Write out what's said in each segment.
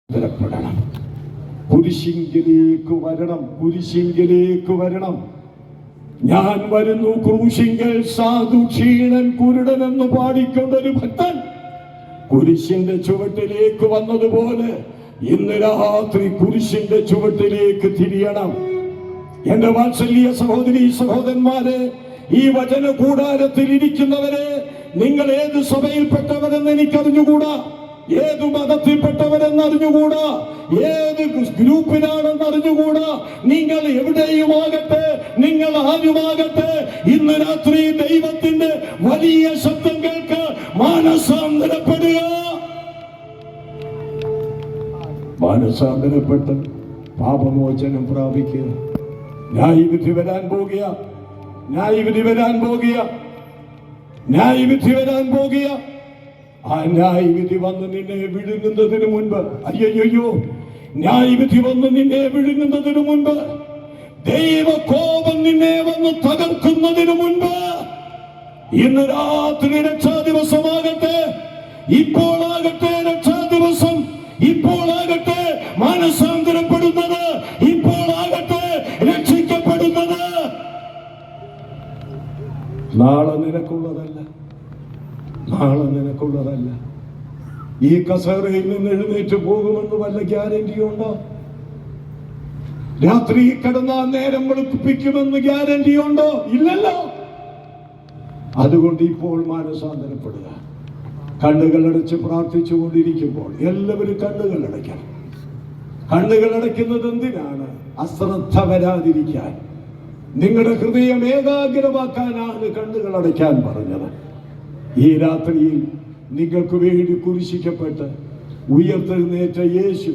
പ്പെടണം. കുരിശിങ്കലേക്ക് വരണം, കുരിശിങ്കലേക്ക് വരണം. ഞാൻ വരുന്നു ക്രൂശിങ്കൽ സാധു ക്ഷീണൻ കുരുടൻ എന്ന് പാടിക്കൊണ്ടൊരു ഭക്തൻ കുരിശിന്റെ ചുവട്ടിലേക്ക് വന്നതുപോലെ ഇന്ന് രാത്രി കുരിശിന്റെ ചുവട്ടിലേക്ക് തിരിയണം. എന്റെ വാത്സല്യ സഹോദരി സഹോദരന്മാരെ, ഈ വചന കൂടാരത്തിൽ ഇരിക്കുന്നവരെ, നിങ്ങൾ ഏത് സഭയിൽപ്പെട്ടവരെന്ന് എനിക്കറിഞ്ഞുകൂടാ, ഏത് മതത്തിൽപ്പെട്ടവരെന്ന് അറിഞ്ഞുകൂടാ, ഏത് ഗ്രൂപ്പിലാണെന്ന് അറിഞ്ഞുകൂടാ, നിങ്ങൾ എവിടെയുമാകട്ടെ, നിങ്ങൾ ആരുമാകട്ടെ, ഇന്ന് രാത്രി ദൈവത്തിന്റെ വലിയ ശബ്ദം കേൾക്ക്, മാനസാന്തരപ്പെടുക. മാനസാന്തരപ്പെട്ട് പാപമോചനം പ്രാപിക്കുക. ന്യായവിധി വരാൻ പോകുക, ന്യായവിധി വരാൻ പോകുക, ന്യായവിധി വരാൻ പോകുക. ആ ന്യായവിധി വന്ന് നിന്നെ വിഴുങ്ങുന്നതിന് മുൻപ്, അയ്യോ, ന്യായവിധി വന്ന് നിന്നെ വിഴുങ്ങുന്നതിന് മുൻപ്, ദൈവകോപം നിന്നെ വന്ന് തകർക്കുന്നതിന് മുൻപ്, ഇന്ന് രാത്രി രക്ഷാ ദിവസമാകട്ടെ, ഇപ്പോഴാകട്ടെ രക്ഷാ ദിവസം, ഇപ്പോഴാകട്ടെ മാനസാന്തരപ്പെടുന്നത്, ഇപ്പോഴാകട്ടെ രക്ഷിക്കപ്പെടുന്നത്. നാളെ നിനക്കുള്ളതല്ല, നാളെ നിനക്കുള്ളതല്ല. ഈ കസേരയിൽ നിന്ന് എഴുന്നേറ്റ് പോകുമെന്ന് വല്ല ഗ്യാരണ്ടിയുണ്ടോ? രാത്രി കിടന്ന നേരം വെളുപ്പിക്കുമെന്ന് ഗ്യാരണ്ടിയുണ്ടോ? ഇല്ലല്ലോ. അതുകൊണ്ട് ഇപ്പോൾ മാനസാന്തരപ്പെടുക. കണ്ണുകളടച്ച് പ്രാർത്ഥിച്ചു കൊണ്ടിരിക്കുമ്പോൾ എല്ലാവരും കണ്ണുകളടയ്ക്കണം. കണ്ണുകളടയ്ക്കുന്നത് എന്തിനാണ്? അശ്രദ്ധ വരാതിരിക്കാൻ, നിങ്ങളുടെ ഹൃദയം ഏകാഗ്രമാക്കാനാണ് കണ്ണുകളടയ്ക്കാൻ പറഞ്ഞത്. ഈ രാത്രിയിൽ നിങ്ങൾക്ക് വേണ്ടി കുരിശിക്കപ്പെട്ട് ഉയർത്തെഴുന്നേറ്റ യേശു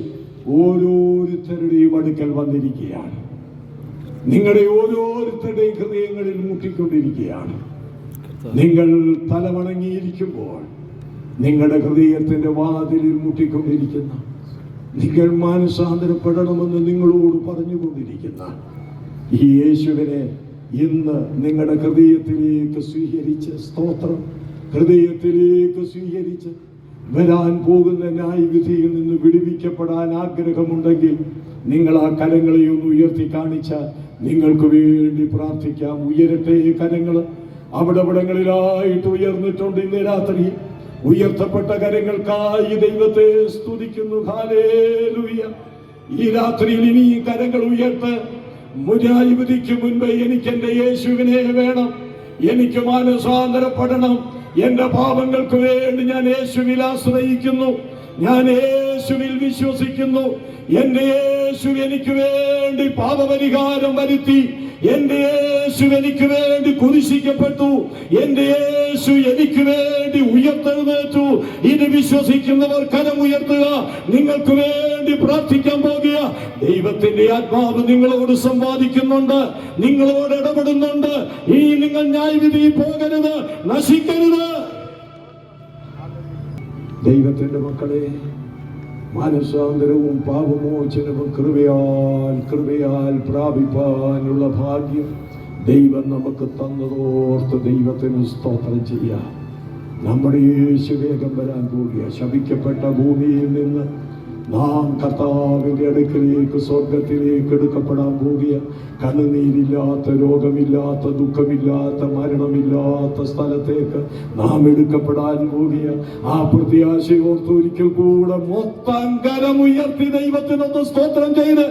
ഓരോരുത്തരുടെയും അടുക്കൽ വന്നിരിക്കുകയാണ്. നിങ്ങളുടെ ഓരോരുത്തരുടെയും ഹൃദയങ്ങളിൽ മുട്ടിക്കൊണ്ടിരിക്കുകയാണ്. നിങ്ങൾ തലവണങ്ങിയിരിക്കുമ്പോൾ നിങ്ങളുടെ ഹൃദയത്തിന്റെ വാതിലിൽ മുട്ടിക്കൊണ്ടിരിക്കുന്ന, നിങ്ങൾ മാനസാന്തരപ്പെടണമെന്ന് നിങ്ങളോട് പറഞ്ഞുകൊണ്ടിരിക്കുന്ന ഈ യേശുവിനെ ഇന്ന് നിങ്ങളുടെ ഹൃദയത്തിലേക്ക് സ്വീകരിച്ച്, സ്തോത്രം, ഹൃദയത്തിലേക്ക് സ്വീകരിച്ച് വരാൻ പോകുന്ന ന്യായവിധിയിൽ നിന്ന് വിടുവിക്കപ്പെടാൻ ആഗ്രഹമുണ്ടെങ്കിൽ നിങ്ങൾ ആ കരങ്ങളെ ഒന്ന് ഉയർത്തി കാണിച്ച നിങ്ങൾക്ക് വേണ്ടി പ്രാർത്ഥിക്കാം. ഉയരട്ടെ കരങ്ങൾ. അവിടങ്ങളിലായിട്ട് ഉയർന്നിട്ടുണ്ട്. ഇന്ന് രാത്രി ഉയർത്തപ്പെട്ട കരങ്ങൾക്കായി ദൈവത്തെ സ്തുതിക്കുന്നു. ഹല്ലേലൂയ. ഈ രാത്രിയിൽ ഇനി കരങ്ങൾ ഉയർത്ത്. ന്യായവിധിക്ക് മുൻപ് എനിക്ക് എന്റെ യേശുവിനെ വേണം, എനിക്ക് മാനസാന്തരപ്പെടണം. എന്റെ പാപങ്ങൾക്ക് വേണ്ടി ഞാൻ യേശുവിൽ ആശ്രയിക്കുന്നു, ഞാൻ യേശുവിൽ വിശ്വസിക്കുന്നു. എന്റെ യേശു എനിക്ക് വേണ്ടി പാപപരിഹാരം വരുത്തി, എന്റെ യേശു എനിക്ക് വേണ്ടി കുരിശിക്കപ്പെട്ടു, എന്റെ യേശു എനിക്ക് വേണ്ടി ഉയർത്തെഴുന്നേറ്റു. ഇത് വിശ്വസിക്കുന്നവർ കരം ഉയർത്തുക. നിങ്ങൾക്ക് വേണ്ടി പ്രാർത്ഥിക്കാൻ പോകുക. ദൈവത്തിന്റെ ആത്മാവ് നിങ്ങളോട് സംവാദിക്കുന്നുണ്ട്, നിങ്ങളോട് ഇടപെടുന്നുണ്ട്. ഈ നിങ്ങൾ ന്യായവിധി പോകരുത്, നശിക്കരുത്. ദൈവത്തിന്റെ മക്കളെ, മാനസാന്തരവും പാപമോചനവും കൃപയാൽ പ്രാപിപ്പാനുള്ള ഭാഗ്യം ദൈവം നമുക്ക് തന്നതോർത്ത് ദൈവത്തിന് സ്തോത്രം ചെയ്യാം. നമ്മുടെ യേശു വേഗം വരാൻ പോകുക. ശപിക്കപ്പെട്ട ഭൂമിയിൽ നിന്ന് നാം കർത്താവിന്റെ അടുക്കലേക്ക്, സ്വർഗത്തിലേക്ക് എടുക്കപ്പെടാൻ പോകുക. കണ്ണുനീരില്ലാത്ത, രോഗമില്ലാത്ത, ദുഃഖമില്ലാത്ത, മരണമില്ലാത്ത സ്ഥലത്തേക്ക് നാം എടുക്കപ്പെടാൻ പോകുക. ആ പ്രത്യാശയോർത്ത് ഒരിക്കൽ കൂടെ മൊത്തം കരമുയർത്തി ദൈവത്തിനൊന്ന് സ്തോത്രം ചെയ്ത്